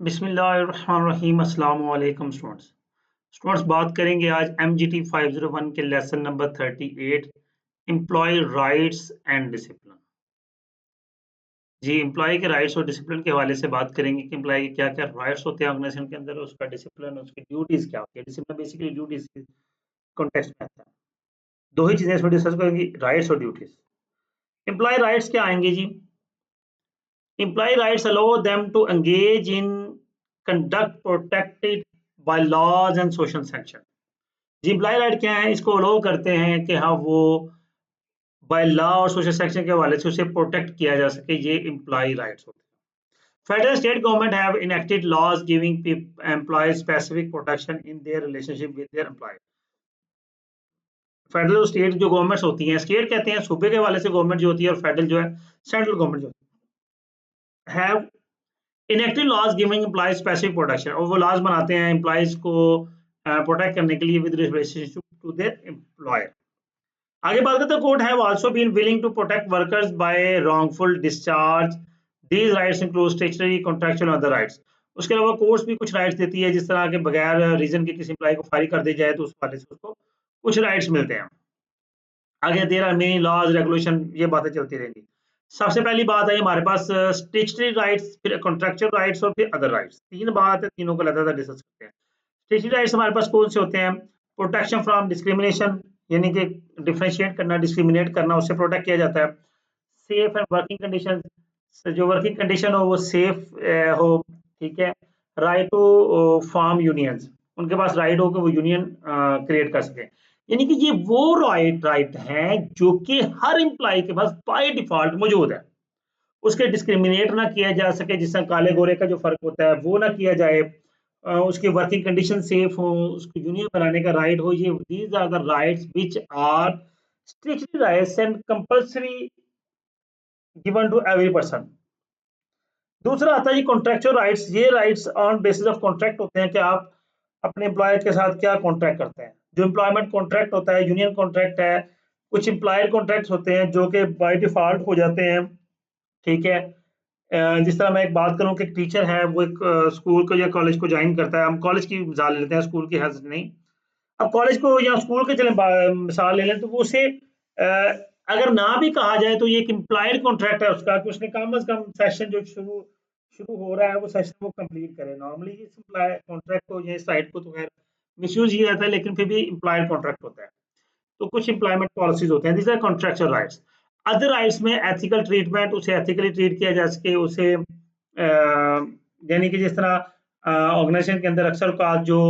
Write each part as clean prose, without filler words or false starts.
बिस्मिल्लाहिर्रहमानिर्रहीम। अस्सलाम वालेकुम स्टूडेंट्स बात करेंगे आज MGT 501 के lesson number 38 employ rights and discipline. जी, एम्प्लॉय के राइट्स और डिसिप्लिन के हवाले से बात करेंगे कि एम्प्लॉय के क्या क्या राइट्स होते हैं ऑर्गेनाइजेशन के अंदर, उसका डिसिप्लिन, उसकी ड्यूटीज क्या होती है। डिसिप्लिन बेसिकली ड्यूटीज के कॉन्टेक्स्ट में आता है। दो ही चीजें इसमें डिस्कस करेंगे, राइट्स और ड्यूटीज। एम्प्लॉय राइट्स क्या आएंगे जी? Employee rights allow them to engage in conduct protected by laws and social sanction। जी, एम्प्लॉय राइट क्या है? इसको अलाउ करते हैं कि हाँ वो बाय लॉ और सोशल सेक्शन के हवाले से उसे प्रोटेक्ट किया जा सके। ये एम्प्लॉय राइट्स होते हैं। Federal state government have enacted laws giving employees specific protection in their relationship with their employ. Federal और स्टेट जो गवर्नमेंट्स होती हैं, स्टेट कहते हैं सूबे के हवाले से गवर्नमेंट जो होती है, और फेडरल जो है सेंट्रल गवर्नमेंट जो है, enactive laws giving employees specific protection, और वो लॉज बनाते हैं एम्प्लॉयज को प्रोटेक्ट करने के लिए with relationship to their employer. आगे बात करते हैं, court have also been willing to protect workers by wrongful discharge. These rights include statutory, contractual और अदर राइट्स। उसके अलावा कोर्ट्स भी कुछ राइट्स देती है, जिस तरह के बगैर रीजन के किसी एम्प्लॉय को फायर कर दी जाए तो उस वाले से उसको कुछ राइट्स मिलते हैं। आगे there are many laws, regulation, ये बातें चलती रहेंगी। सबसे पहली बात है हमारे पास स्टैट्यूटरी राइट्स, फिर कॉन्ट्रैक्चुअल राइट्स और फिर अदर राइट्स। तीन बात है, तीनों को लगातार डिस्कस करते हैं। स्टैट्यूटरी राइट्स हमारे पास कौन से होते हैं? प्रोटेक्शन फ्रॉम डिस्क्रिमिनेशन, यानी कि डिफरेंशिएट करना, डिस्क्रिमिनेट करना, उससे प्रोटेक्ट किया जाता है। सेफ एंड वर्किंग कंडीशन, जो वर्किंग कंडीशन हो वो सेफ हो, ठीक है। राइट टू फॉर्म यूनियंस, उनके पास राइट हो कि वो यूनियन क्रिएट कर सके। यानी कि ये वो राइट है जो कि हर एम्प्लॉय के पास बाय डिफॉल्ट मौजूद है। उसके डिस्क्रिमिनेट ना किया जा सके, जिससे काले गोरे का जो फर्क होता है वो ना किया जाए। उसकी वर्किंग कंडीशन सेफ हो, उसको यूनियन बनाने का राइट हो। ये these are the rights which are strictly rights and compulsory given to every person. दूसरा आता है ये कॉन्ट्रैक्चुअल राइट्स। ये rights on basis of contract होते हैं कि आप अपने एम्प्लॉयर के साथ क्या कॉन्ट्रैक्ट करते हैं। जो एम्प्लॉयमेंट कॉन्ट्रैक्ट होता है, यूनियन कॉन्ट्रैक्ट है। कुछ एम्प्लॉयर कॉन्ट्रैक्ट होते हैं जो कि बाय डिफॉल्ट हो जाते हैं, ठीक है। जिस तरह मैं एक बात करूं कि टीचर है, वो एक स्कूल को या कॉलेज को ज्वाइन करता है। हम कॉलेज की मिसाल लेते हैं, स्कूल की हैसियत नहीं। अब कॉलेज को या स्कूल के चले मिसाल ले लें, तो वो उसे अगर ना भी कहा जाए तो ये एक इम्प्लॉयड कॉन्ट्रैक्ट है उसका, कि उसने कम अज कम सेशन जो शुरू शुरू हो रहा है वो सेशन वो कंप्लीट करे। नॉर्मली इस कॉन्ट्रैक्ट को या इस राइट को तो खैर मिसयूज ही रहता है, लेकिन फिर भी इम्प्लॉयड कॉन्ट्रैक्ट होता है। तो कुछ एम्प्लॉयमेंट पॉलिसीज होते हैं, this are contractual rights. Other rights में एथिकल ट्रीटमेंट, उसे एथिकली ट्रीट किया जा सके, उसे यानी कि जिस तरह ऑर्गेनाइजेशन के अंदर अक्सर का जो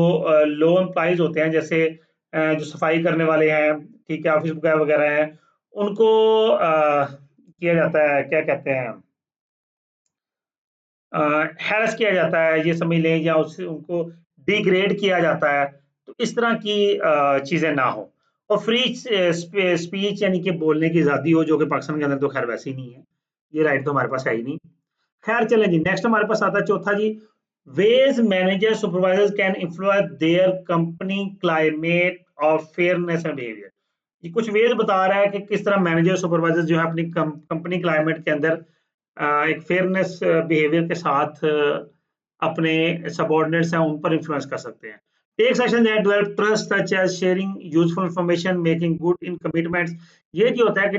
लो एम्प्लॉइज होते हैं, जैसे जो सफाई करने वाले हैं, ठीक है, ऑफिस वगैरह वगैरह हैं, उनको किया जाता है, क्या कहते हैं, हैरेस किया जाता है, ये समझ लें, या उससे उनको डिग्रेड किया जाता है। तो इस तरह की चीज़ें ना हो। और फ्री स्पीच यानी कि बोलने की आज़ादी हो, जो कि पाकिस्तान के अंदर तो खैर वैसे ही नहीं है। ये राइट तो हमारे पास है ही नहीं। खैर चलें जी, नेक्स्ट हमारे पास आता है चौथा जी, ways manager supervisors can influence their company climate of fairness and behaviour. ये कुछ वेज बता रहा है कि किस तरह मैनेजर सुपरवाइजर जो है अपनी कंपनी क्लाइमेट के अंदर एक फेयरनेस बिहेवियर के साथ अपने सबऑर्डिनेट्स हैं उन पर इन्फ्लुएंस कर सकते हैं। Take action that develop trust such as sharing useful information, making good in commitments. ये जो होता है कि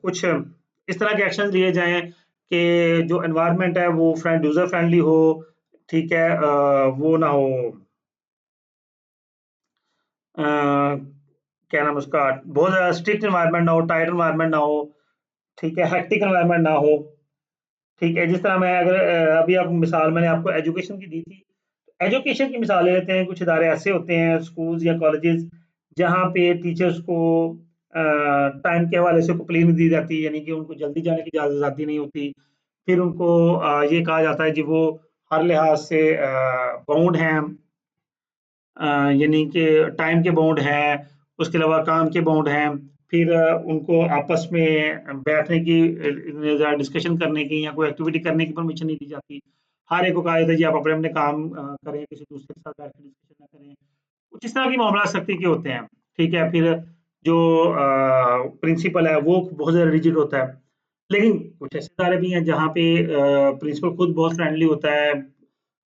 कुछ इस तरह के एक्शन लिए जाएं कि जो एनवायरनमेंट है वो यूजर फ्रेंडली हो, ठीक है। वो ना हो, अ, क्या नाम उसका, बहुत ज़्यादा स्ट्रिक्ट एनवायरनमेंट ना हो, टाइट एनवायरनमेंट ना हो, ठीक है, हेक्टिक एनवायरनमेंट ना हो, ठीक है। जिस तरह मैं अगर अभी आप मिसाल मैंने आपको एजुकेशन की दी थी, एजुकेशन की मिसाल ले लेते हैं। कुछ इदारे ऐसे होते हैं, स्कूल्स या कॉलेजेस, जहाँ पे टीचर्स को टाइम के हवाले से कंप्लेन नहीं दी जाती, यानी कि उनको जल्दी जाने की आज़ादी नहीं होती। फिर उनको ये कहा जाता है कि वो हर लिहाज से बाउंड हैं, यानी कि टाइम के बाउंड हैं, उसके अलावा काम के बाउंड हैं। फिर उनको आपस में बैठने की, डिस्कशन करने की या कोई एक्टिविटी करने की परमिशन नहीं दी जाती। हर एक को कहा जाता है जी आप अपने अपने काम करें, किसी दूसरे के साथ बैठ के डिस्कशन ना करें। कुछ इस तरह के मामला सख्ती के होते हैं, ठीक है। फिर जो प्रिंसिपल है वो बहुत ज़्यादा रिजिड होता है। लेकिन कुछ ऐसे इदारे भी हैं जहाँ पे प्रिंसिपल खुद बहुत फ्रेंडली होता है,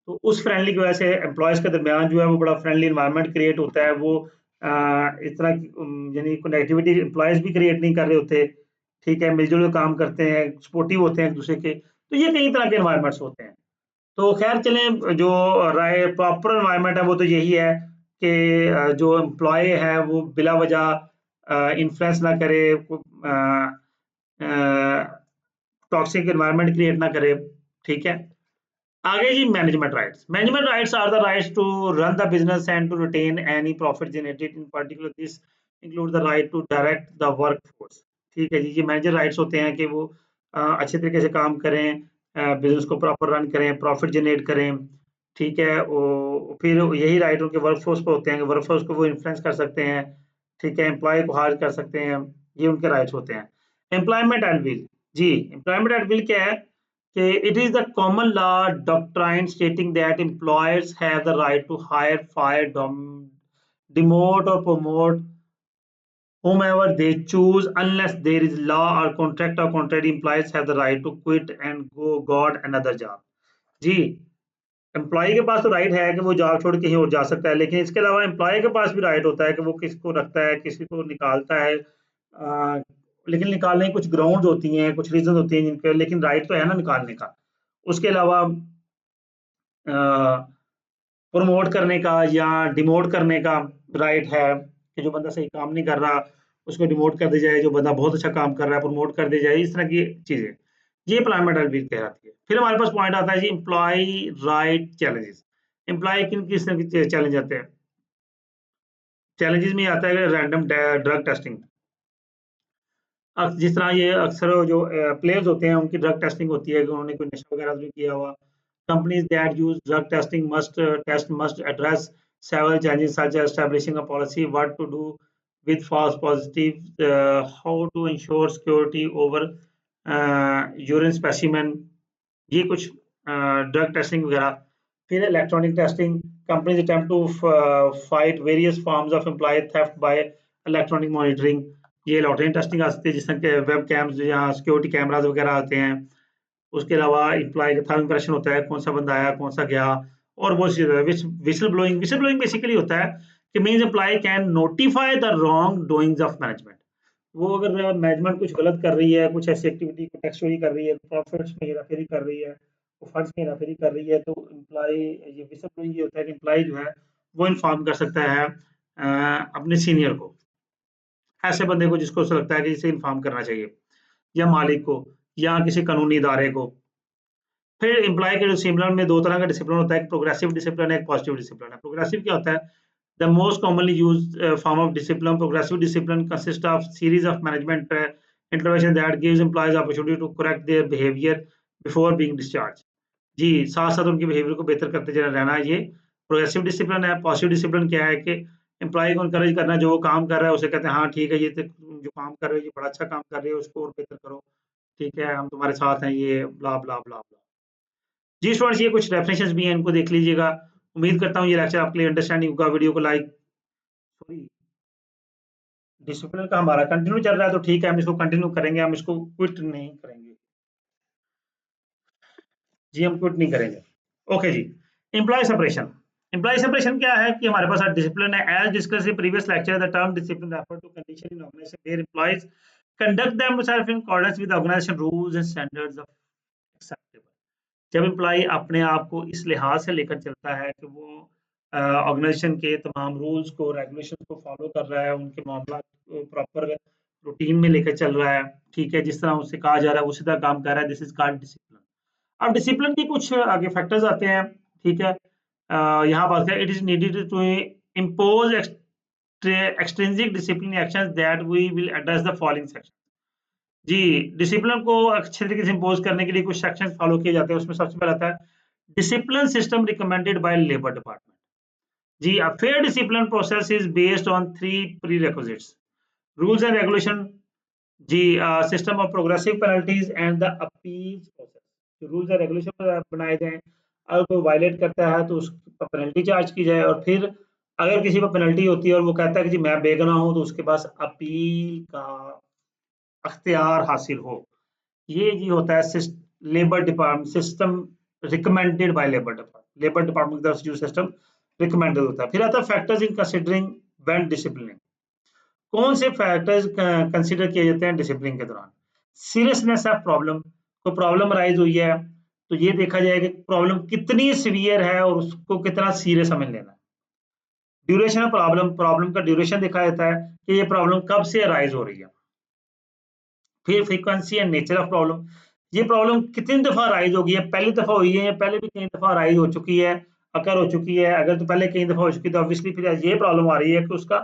तो उस फ्रेंडली की वजह से एम्प्लॉयज़ के दरमियान जो है वो बड़ा फ्रेंडली एनवायरनमेंट क्रिएट होता है। वो इस तरह की यानी कोई नेगेटिविटी एम्प्लॉयज़ भी क्रिएट नहीं कर रहे होते, ठीक है? मिल-जुल के काम करते हैं, सपोर्टिव होते हैं एक-दूसरे के, तो ये कई तरह के एनवायरनमेंट्स होते हैं। तो खैर चलें, जो राय प्रॉपर एनवायरनमेंट है वो तो यही है कि जो एम्प्लॉयी है वो बिला वजह इन्फ्लुएंस ना करे, टॉक्सिक एनवायरनमेंट क्रिएट ना करे, ठीक है? आगे जी, management rights. Management rights are the rights to run the business and to retain any profit generated, in particular this include the right to direct the workforce. ठीक है जी, ये मैनेजर राइट्स होते हैं कि वो अच्छे तरीके से काम करें, बिजनेस को प्रॉपर रन करें, प्रॉफिट जनरेट करें, ठीक है? फिर यही राइट उनके वर्कफोर्स पे होते हैं कि वर्कफोर्स को वो इन्फ्लुएंस कर सकते हैं, ठीक है? एम्प्लॉय को हायर कर सकते हैं, ये उनके राइट्स होते हैं। Employment at will. जी, एम्प्लॉयमेंट एट विल क्या है? It is the common law doctrine stating that employers have the right to hire, fire, demote, or promote whomever they choose, unless there is law or contract or contrary. Employees have the right to quit and go got another job. Ji, employ के पास तो right है कि वो job छोड़ के कहीं और जा सकता है, लेकिन इसके अलावा एम्प्लॉय के पास भी राइट होता है कि वो किसको रखता है, किसी को निकालता है। लेकिन निकालने की कुछ ग्राउंड होती हैं, कुछ रीजन होती हैं जिनके, लेकिन राइट तो है ना निकालने का। उसके अलावा प्रमोट करने का या डिमोट करने का राइट है कि जो बंदा सही काम नहीं कर रहा उसको डिमोट कर दिया जाए, जो बंदा बहुत अच्छा काम कर रहा है प्रमोट कर दिया जाए, इस तरह की चीजें। ये एम्प्लॉयमेंट एडविल कहलाती है। फिर हमारे पास पॉइंट आता है जी, एम्प्लॉय राइट चैलेंजेस। एम्प्लॉय किन किस तरह के चैलेंज आते हैं? चैलेंजेस में आता है रैंडम ड्रग टेस्टिंग। जिस तरह ये अक्सर जो प्लेयर्स होते हैं उनकी ड्रग टेस्टिंग होती है कि उन्होंने कोई नशा वगैरह तो नहीं किया हुआ। Companies that use drug testing must address several challenges such as establishing a policy, what to do with false positives, how to ensure security over urine specimen, ये कुछ ड्रग टेस्टिंग वगैरह। फिर electronic testing, companies attempt to fight various forms of employ theft by electronic monitoring. ये electronic testing आ सकती है जिस तरह के वेब कैम्स जहाँ सिक्योरिटी कैमराज वगैरह आते हैं। उसके अलावा एम्प्लॉय का थर्ड इंप्रेशन होता है, कौन सा बंदा आया, कौन सा गया, और बहुत सी whistle blowing. Whistle blowing basically होता है कि means employ can notify the wrong doings of management. वो अगर मैनेजमेंट कुछ गलत कर रही है, कुछ ऐसी एक्टिविटी को टैक्स चोरी कर रही है, प्रॉफिट्स में हेराफेरी कर रही है, वो फंड्स में हेराफेरी कर रही है, तो एम्प्लॉय, ये विसल ब्लोइंग ये होता है कि एम्प्लॉय जो है वो इन्फॉर्म कर सकता है अपने सीनियर को, ऐसे बंदे को जिसको ऐसा लगता है कि इसे इन्फॉर्म करना चाहिए, या मालिक को, या किसी कानूनी इदारे को। फिर एम्प्लॉय के डिसिप्लिन में दो तरह का डिसिप्लिन होता है, एक प्रोग्रेसिव डिसिप्लिन है, एक पॉजिटिव डिसिप्लिन है। प्रोग्रेसिव क्या होता है? The most commonly used form of discipline, progressive discipline consist of series of management intervention that gives employees opportunity to correct their behaviour before being discharge. जी, साथ-साथ उनके behaviour को बेहतर करते रहना, ये प्रोग्रेसिव डिसिप्लिन है। पॉजिटिव डिसिप्लिन क्या है कि एम्प्लॉय को एनकरेज करना, जो वो काम कर रहा है उसे कहते हैं हाँ ठीक है, ये जो काम कर रहे हो ये बड़ा अच्छा काम कर रहे हो, उसको और बेहतर करो, ठीक है, हम तुम्हारे साथ हैं, ये ब्ला ब्ला ब्ला ब्ला। जी स्टूडेंट्स, ये कुछ रेफरेंसेस भी हैं, इनको देख लीजिएगा। उम्मीद करता हूँ ये लेक्चर आपके लिए अंडरस्टैंडिंग होगा। वीडियो को लाइक, सॉरी, डिसिप्लिन का हमारा कंटिन्यू चल रहा है तो ठीक है, हम इसको कंटिन्यू करेंगे, हम इसको क्विट नहीं करेंगे। जी, हम क्विट नहीं करेंगे। ओके जी, एम्प्लॉय सेपरेशन। एम्प्लॉय सेपरेशन क्या है कि हमारे पास डिसिप्लिन है। As discuss in previous lecture, the term discipline refer to condition in organization where employees conduct themself in accordance with organization rules and standards of acceptable. जब employ अपने आप को इस लिहाज से लेकर चलता है कि वो ऑर्गेनाइजेशन के तमाम रूल्स को, रेगुलेशन को फॉलो कर रहा है, उनके मामला को प्रॉपर रूटीन में लेकर चल रहा है, ठीक है, जिस तरह उससे कहा जा रहा है उसी तरह काम कर रहा है, दिस इज कॉल्ड डिसिप्लिन। अब डिसिप्लिन के कुछ आगे फैक्टर्स आते हैं, ठीक है। यहाँ बात करें, it is needed to impose extrinsic discipline actions that we will address the following section. जी, डिसिप्लिन को अच्छे तरीके से इम्पोज करने के लिए कुछ सेक्शंस फॉलो किए जाते हैं। उसमें सबसे पहला आता है discipline system recommended by labour department. जी, a fair discipline process is based on three prerequisites: rules and regulation, जी, system of progressive penalties and the appeals process. जो रूल्स एंड रेगुलेशन बनाए जाएं, अगर कोई वायलेट करता है तो उस पर पेनल्टी चार्ज की जाए, और फिर अगर किसी पर पेनल्टी होती है और वो कहता है कि जी मैं बेगुनाह हूं, तो उसके पास अपील का अख्तियार हासिल हो। ये जी होता है labour department system recommended by labour department की तरफ से जो सिस्टम रिकमेंडेड होता है। फिर आता है factors in considering when disciplining. कौन से फैक्टर्स कंसीडर किए जाते हैं डिसिप्लिन के दौरान? सीरियसनेस ऑफ प्रॉब्लम, कोई प्रॉब्लम राइज हुई है तो ये देखा जाएगा कि प्रॉब्लम कितनी सीवियर है और उसको कितना सीरियस हमें लेना है। ड्यूरेशन ऑफ प्रॉब्लम, प्रॉब्लम का ड्यूरेशन देखा जाता है कि ये प्रॉब्लम कब से अराइज हो रही है। फिर frequency and nature of problem, ये प्रॉब्लम कितनी दफा राइज होगी है, पहली दफा हुई है या पहले भी कई दफा राइज हो चुकी है, अकर हो चुकी है। अगर तो पहले कई दफा हो चुकी है तो ऑब्वियसली फिर ये प्रॉब्लम आ रही है कि उसका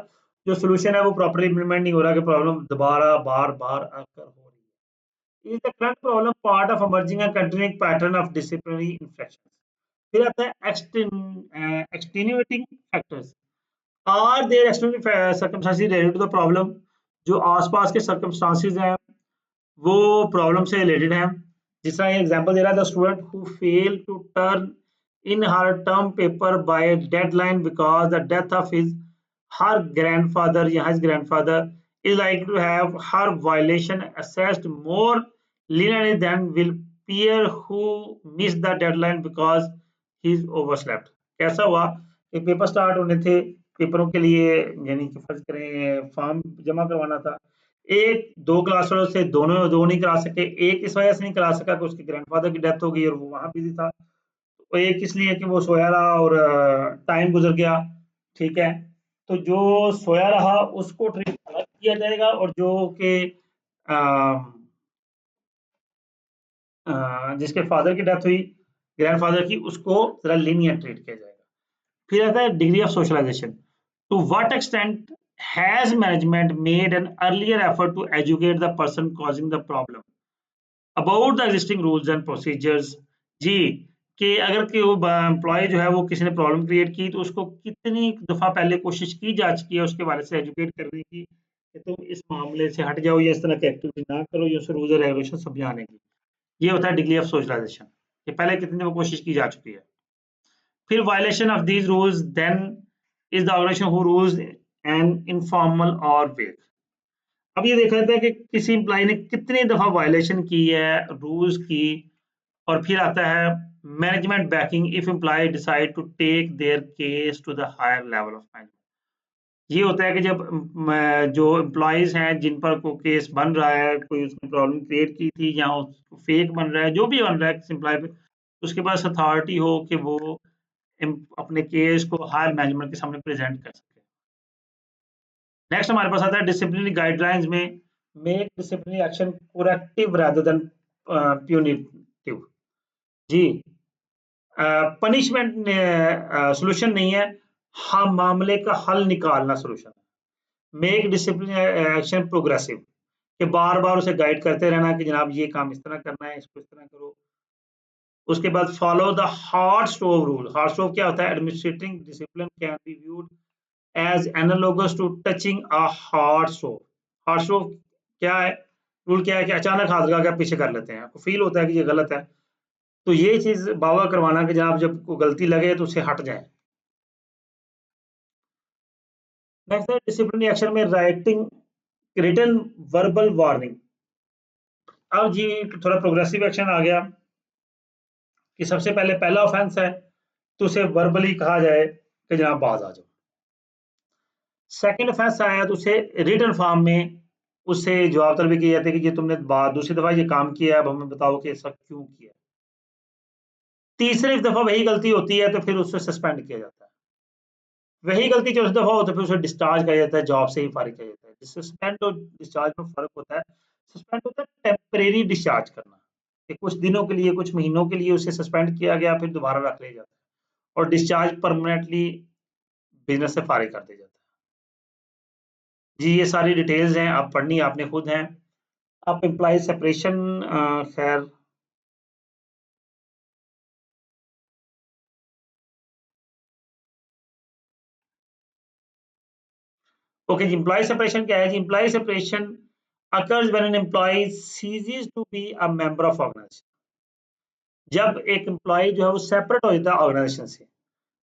जो सोल्यूशन है वो प्रॉपरली इम्प्लीमेंट नहीं हो रहा, कि प्रॉब्लम दोबारा बार बार आकर हो रही है। Is the current problem part of emerging and continuing pattern of disciplinary infraction. फिर आता है extenuating factors. Are there external circumstances related to the problem, जो आसपास के सर्कमस्टांसेस हैं वो प्रॉब्लम से रिलेटेड है। जिस तरह एग्जांपल दे रहा है, the student who fail to turn in her term paper by deadline because the death of his her grandfather या his grandfather is likely to have her violation assessed more leniently than will peer who missed the deadline because he's overslept। कैसा हुआ कि paper start होने थे, पेपरों के लिए यानी कि फर्ज करें फॉर्म जमा करवाना था, एक दो क्लास वालों से दोनों दो नहीं करा सके, एक इस वजह से नहीं करा सका कि उसके ग्रैंडफादर की डेथ हो गई और वो वहां बिजी था, तो एक इसलिए कि वो सोया रहा और टाइम गुजर गया। ठीक है, तो जो सोया रहा उसको ट्रीट अलग किया जाएगा और जो कि जिसके फादर की डेथ हुई ग्रैंडफादर की, उसको जरा लीनियंट ट्रीट किया जाएगा। फिर आता है degree of socialisation. To what extent has management made an earlier effort to educate the person causing the problem about the existing rules and procedures. जी, कि अगर कि वो एम्प्लॉय जो है वो किसी ने प्रॉब्लम क्रिएट की तो उसको कितनी दफा पहले कोशिश की जा चुकी है उसके बारे से एजुकेट करने की कि तुम इस मामले से हट जाओ या इस तरह की एक्टिविटी ना करो या उसे रूल्स और रेगुलेशन समझाने की। ये होता है डिग्री ऑफ सोशलाइजेशन, कि पहले कितनी दफा कोशिश की जा चुकी है। फिर violation of these rules then is the organization who rules and informal और वेग। अब ये देखा जाता है कि किसी एम्प्लॉय ने कितनी दफा वायलेशन की है रूल्स की। और फिर आता है management backing if employ decide to take their case to the higher level of management. ये होता है कि जब जो एम्प्लॉयज हैं जिन पर कोई केस बन रहा है, कोई उसने प्रॉब्लम क्रिएट की थी या फेक बन रहा है, जो भी बन रहा है किसी एम्प्लॉय पे, उसके पास अथॉरिटी हो कि वो अपने केस को हायर मैनेजमेंट के सामने प्रेजेंट कर सके। नेक्स्ट हमारे पास आता है डिसिप्लिनरी गाइडलाइंस में make disciplinary action corrective rather than punitive. जी, पनिशमेंट सॉल्यूशन नहीं है, हम मामले का हल निकालना सॉल्यूशन है। मेक डिसिप्लिन एक्शन प्रोग्रेसिव, कि बार बार उसे गाइड करते रहना कि जनाब ये काम इस तरह करना है, इसको इस तरह करो। उसके बाद follow the hard stove rule. Hard stove क्या होता है? Administrating discipline can be viewed as analogous to touching a hard stove. Hard stove क्या है? रूल क्या है कि अचानक हाथ लगा के पीछे कर लेते हैं, आपको फील होता है कि ये गलत है, तो ये चीज बाबा करवाना कि जनाब जब को गलती लगे तो उससे हट जाए। नेक्स्ट है डिसिप्लिनरी एक्शन में राइटिंग रिटन वर्बल वार्निंग। अब जी थोड़ा प्रोग्रेसिव एक्शन आ गया कि सबसे पहले पहला ऑफेंस है तो उसे वर्बली कहा जाए कि जनाब बाज आ जाओ। सेकंड ऑफेंस आया तो उसे रिटन फॉर्म में उससे जवाब तलबी की जाती है कि ये तुमने दूसरी दफा ये काम किया है, अब हमें बताओ कि ऐसा क्यों किया। तीसरी दफा वही गलती होती है तो फिर उससे सस्पेंड किया जाता है। वही गलती चौथी दफा हो तो फिर उसे डिस्चार्ज किया जाता है, जॉब से ही फारिग किया जाता है। सस्पेंड और डिस्चार्ज में फर्क होता है। सस्पेंड होता है टेम्परेरी डिस्चार्ज करना, कि कुछ दिनों के लिए कुछ महीनों के लिए उसे सस्पेंड किया गया फिर दोबारा रख लिया जाता है। और डिस्चार्ज परमानेंटली बिजनेस से फारिग कर दिया जाता है। जी ये सारी डिटेल्स हैं, आप पढ़नी आपने खुद हैं। आप एम्प्लॉय सेपरेशन खैर ओके जी, एम्प्लॉय सेपरेशन क्या है जी? Employ separation occurs when an employee ceases to be a member of organization। जब एक एम्प्लॉय जो है वो सेपरेट हो जाता है ऑर्गेनाइजेशन से,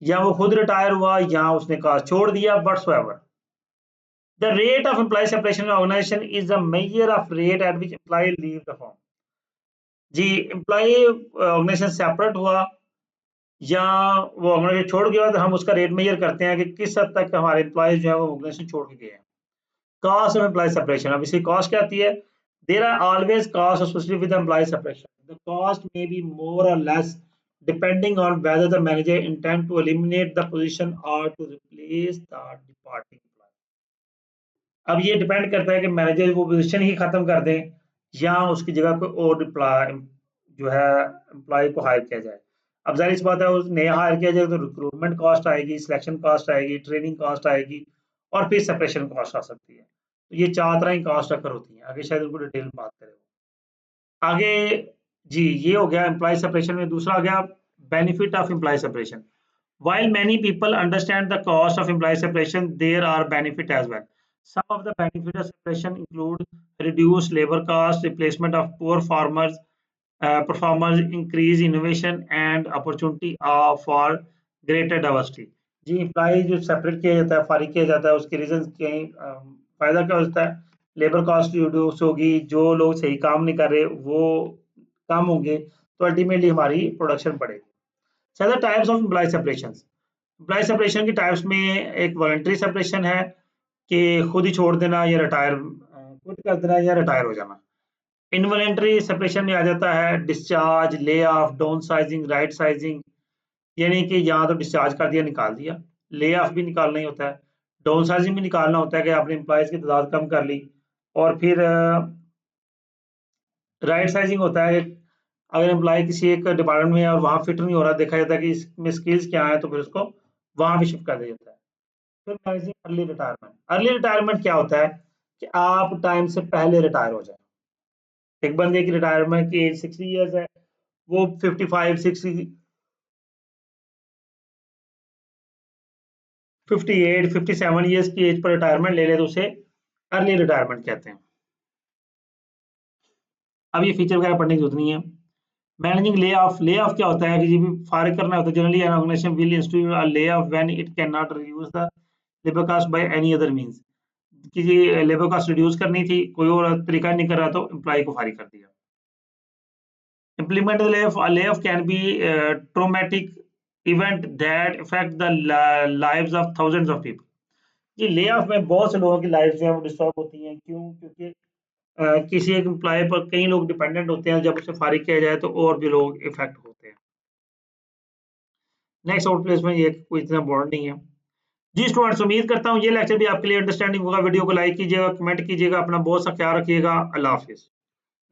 या वो खुद रिटायर हुआ या उसने काम छोड़ दिया, whatsoever। The rate of employee separation in organization is the measure of rate at which employee leave the firm। जी एम्प्लॉय ऑर्गेनाइजेशन सेपरेट हुआ या वो ऑर्गेनाइजेशन छोड़ गया तो हम उसका रेट मेजर करते हैं कि किस हद तक हमारे एम्प्लॉयज जो है वो ऑर्गेनाइजेशन छोड़ के गए हैं। कॉस्ट ऑफ एम्प्लॉय सेपरेशन, अब इसकी कॉस्ट क्या आती है? There are always cost associated with employ separation, the cost may be more or less depending on whether the manager intend to eliminate the position or to replace the departing employ. अब ये depend करता है कि manager वो position ही खत्म कर दें या उसकी जगह कोई और एम्प्लॉय जो है एम्प्लॉय को हायर किया जाए। अब जाहिर सी बात है उस नया हायर किया जाए तो रिक्रूटमेंट कॉस्ट आएगी, सिलेक्शन कॉस्ट आएगी, ट्रेनिंग कॉस्ट आएगी और फिर सेपरेशन कॉस्ट आ सकती है। तो ये 4 तरह की कॉस्ट अकर होती हैं। आगे शायद उनको डिटेल में बात करें। आगे जी, ये हो गया एम्प्लॉयी सेपरेशन में। दूसरा आ गया benefit of employee separation. While many people understand the cost of employee separation, there are benefits as well. Some of the benefits of separation include reduced labor cost, replacement of poor farmers, performers, increase innovation and opportunity for greater diversity. जी employ जो separate किया जाता है, फारिग किया जाता है, उसके रीजन कहीं फायदा क्या होता है? लेबर कॉस्ट रिड्यूस होगी, जो लोग सही काम नहीं कर रहे वो कम होंगे, तो अल्टीमेटली हमारी प्रोडक्शन बढ़ेगी। So the types of employee separations. Employ separation की टाइप्स में एक वॉलंटरी सेपरेशन है कि खुद ही छोड़ देना या रिटायर खुद कर देना या रिटायर हो जाना। इनवॉलंटरी सेपरेशन में आ जाता है discharge, lay off, down sizing, right sizing, यानी कि यहाँ तो डिस्चार्ज कर दिया, निकाल दिया। ले ऑफ भी निकालना ही होता है, डाउन साइजिंग भी निकालना होता है कि आपने एम्प्लॉयज की तादाद कम कर ली। और फिर राइट साइजिंग होता है अगर एम्प्लॉय किसी एक डिपार्टमेंट में है और वहाँ फिट नहीं हो रहा, देखा जाता है कि इसमें स्किल्स क्या है, तो फिर उसको वहाँ भी शिफ्ट कर दिया जाता है। फिर managing early retirement. Early retirement क्या होता है कि आप टाइम से पहले रिटायर हो जाए। एक बंदे की रिटायरमेंट की एज 60 ईयर्स है, वो 55 60 58 57 ईयर्स की एज पर रिटायरमेंट ले ले तो उसे अर्ली रिटायरमेंट कहते हैं। अब ये फीचर वगैरह पढ़ने की जरूरत नहीं है। Managing lay off. Lay off क्या होता है कि जब भी फारिग करना होता है, generally an organization will institute a lay off when it can not reduce the labour cost by any other means. किसी लेबर कॉस्ट रिड्यूस करनी थी, कोई और तरीका नहीं कर रहा, तो एम्प्लॉय को फारिग कर दिया। Implement the layoff. A layoff can be a traumatic event that affect the lives of thousands of people. Ji lay off में बहुत से लोगों की लाइफ जो है वो डिस्टर्ब होती हैं। क्यों? क्योंकि किसी एक एम्प्लॉय पर कई लोग डिपेंडेंट होते हैं, जब उसे फारिग किया जाए तो और भी लोग इफेक्ट होते हैं। नेक्स्ट आउट प्लेसमेंट ये कोई इतना इम्पोर्टेंट नहीं है। जी स्टूडेंट्स, उम्मीद करता हूँ ये लेक्चर भी आपके लिए अंडरस्टैंडिंग होगा। वीडियो को लाइक कीजिएगा, कमेंट कीजिएगा, अपना बहुत सा ख्याल रखिएगा। अल्लाह हाफिज़।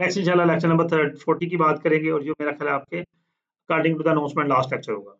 नेक्स्ट इंशाल्लाह लेक्चर नंबर 40 की बात करेंगे और जो मेरा ख्याल है आपके according to the announcement last lecture होगा।